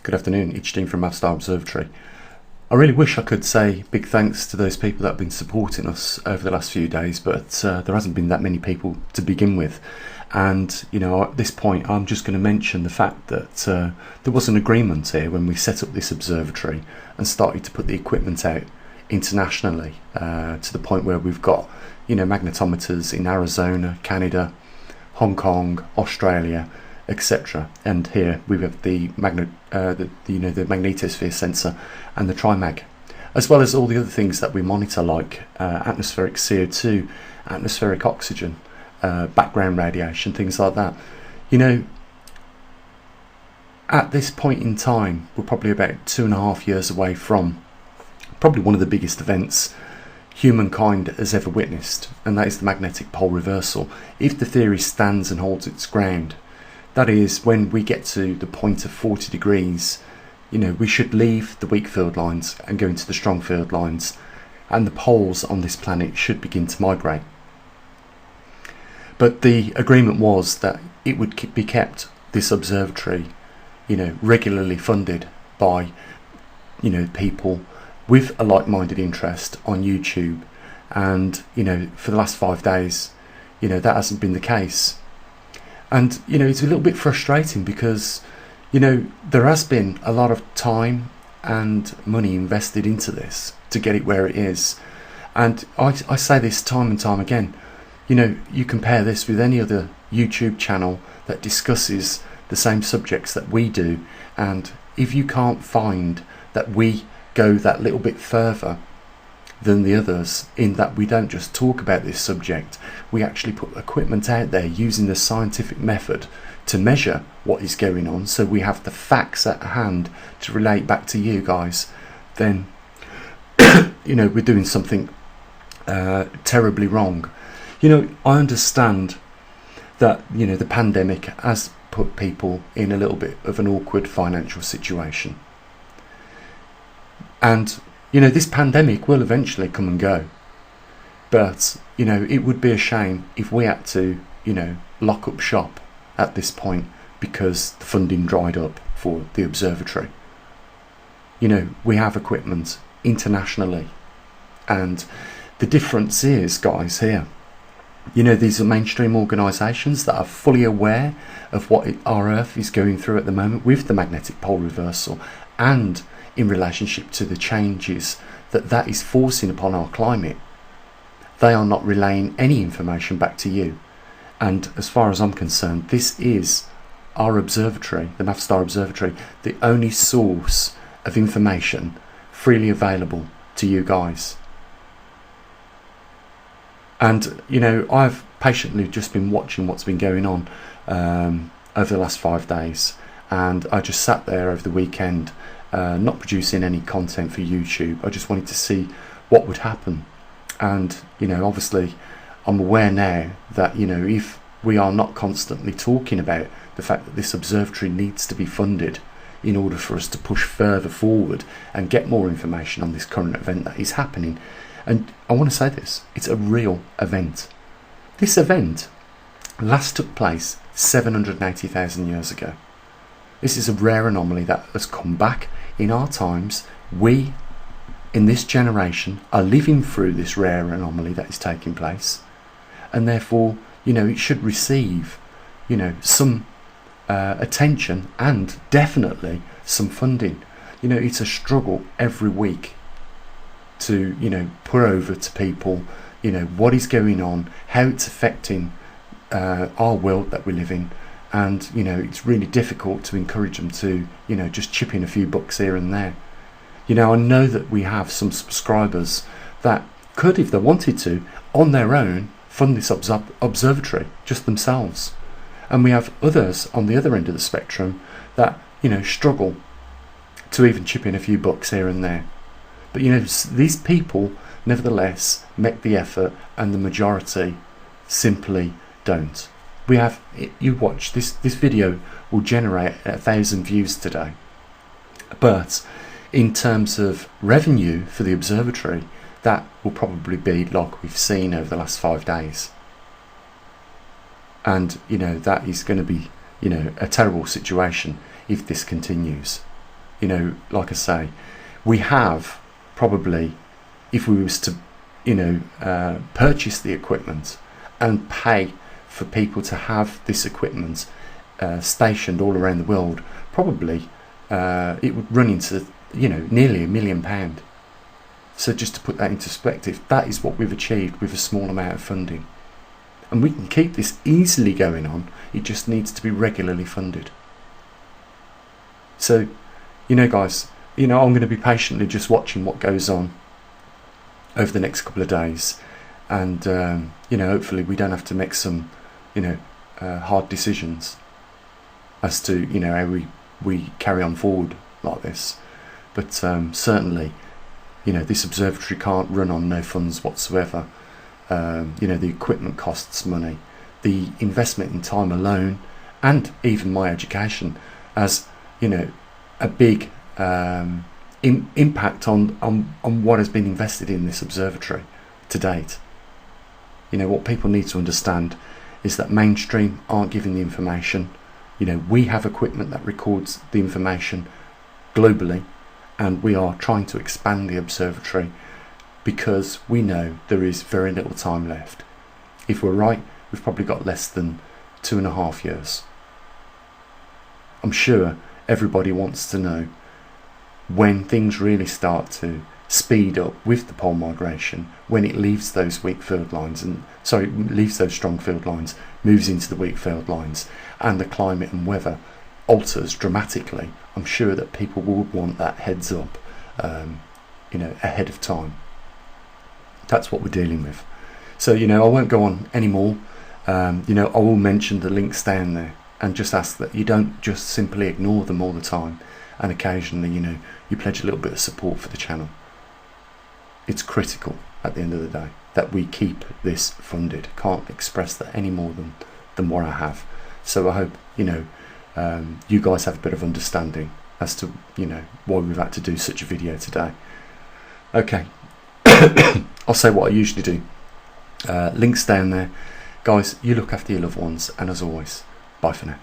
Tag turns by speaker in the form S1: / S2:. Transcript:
S1: Good afternoon, it's Dean from maverickstar Observatory. I really wish I could say big thanks to those people that have been supporting us over the last few days, but there hasn't been that many people to begin with. And at this point I'm just going to mention the fact that there was an agreement here when we set up this observatory and started to put the equipment out internationally, to the point where we've got magnetometers in Arizona, Canada, Hong Kong, Australia, etc. And here we have the magnetosphere sensor and the TriMag, as well as all the other things that we monitor, like atmospheric CO2, atmospheric oxygen, background radiation, things like that. At this point in time, we're probably about 2.5 years away from probably one of the biggest events humankind has ever witnessed, and that is the magnetic pole reversal. If the theory stands and holds its ground, that is, when we get to the point of 40 degrees, we should leave the weak field lines and go into the strong field lines, and the poles on this planet should begin to migrate. But the agreement was that it would be kept, this observatory, regularly funded by, people with a like-minded interest on YouTube. And, for the last 5 days, that hasn't been the case. And, it's a little bit frustrating because, there has been a lot of time and money invested into this to get it where it is. And I say this time and time again, you compare this with any other YouTube channel that discusses the same subjects that we do, and if you can't find that we go that little bit further than the others, in that we don't just talk about this subject, we actually put equipment out there using the scientific method to measure what is going on, so we have the facts at hand to relate back to you guys, then we're doing something terribly wrong. I understand that the pandemic has put people in a little bit of an awkward financial situation, and this pandemic will eventually come and go, but it would be a shame if we had to lock up shop at this point because the funding dried up for the observatory. We have equipment internationally, and the difference is, guys, here, these are mainstream organisations that are fully aware of what our Earth is going through at the moment with the magnetic pole reversal, and in relationship to the changes that is forcing upon our climate. They are not relaying any information back to you. And as far as I'm concerned, this is our observatory, the maverickstar Observatory, the only source of information freely available to you guys. And I've patiently just been watching what's been going on over the last 5 days, and I just sat there over the weekend, not producing any content for YouTube. I just wanted to see what would happen. And obviously I'm aware now that if we are not constantly talking about the fact that this observatory needs to be funded in order for us to push further forward and get more information on this current event that is happening. And I want to say this, it's a real event. This event last took place 780,000 years ago. This is a rare anomaly that has come back in our times. We, in this generation, are living through this rare anomaly that is taking place, and therefore, it should receive, some attention and definitely some funding. It's a struggle every week to, put over to people, what is going on, how it's affecting our world that we live in. And it's really difficult to encourage them to just chip in a few bucks here and there. I know that we have some subscribers that could, if they wanted to, on their own, fund this observatory just themselves. And we have others on the other end of the spectrum that struggle to even chip in a few bucks here and there. But these people nevertheless make the effort, and the majority simply don't. We have, you watch this video will generate 1,000 views today, but in terms of revenue for the observatory, that will probably be like we've seen over the last 5 days. And that is going to be a terrible situation if this continues. you know, like I say, we have probably, if we was to, you know, purchase the equipment and pay for people to have this equipment stationed all around the world, probably it would run into, you know, nearly £1 million. So just to put that into perspective, that is what we've achieved with a small amount of funding. And we can keep this easily going on, it just needs to be regularly funded. So, you know guys, you know, I'm going to be patiently just watching what goes on over the next couple of days. And, you know, hopefully we don't have to make some, you know, hard decisions as to, you know, how we carry on forward like this. But certainly, you know, this observatory can't run on no funds whatsoever. You know, the equipment costs money, the investment in time alone, and even my education has, you know, a big impact on what has been invested in this observatory to date. You know, what people need to understand is that mainstream aren't giving the information. You know, we have equipment that records the information globally, and we are trying to expand the observatory because we know there is very little time left. If we're right, we've probably got less than 2.5 years. I'm sure everybody wants to know when things really start to speed up with the pole migration, when it leaves those weak field lines, and leaves those strong field lines, moves into the weak field lines, and the climate and weather alters dramatically. I'm sure that people will want that heads up, you know, ahead of time. That's what we're dealing with. So, you know, I won't go on anymore. You know, I will mention the links down there and just ask that you don't just simply ignore them all the time, and occasionally, you know, you pledge a little bit of support for the channel. It's critical at the end of the day that we keep this funded. Can't express that any more than what I have. So I hope, you know, you guys have a bit of understanding as to, you know, why we've had to do such a video today. Okay. I'll say what I usually do. Links down there. Guys, you look after your loved ones, and as always, bye for now.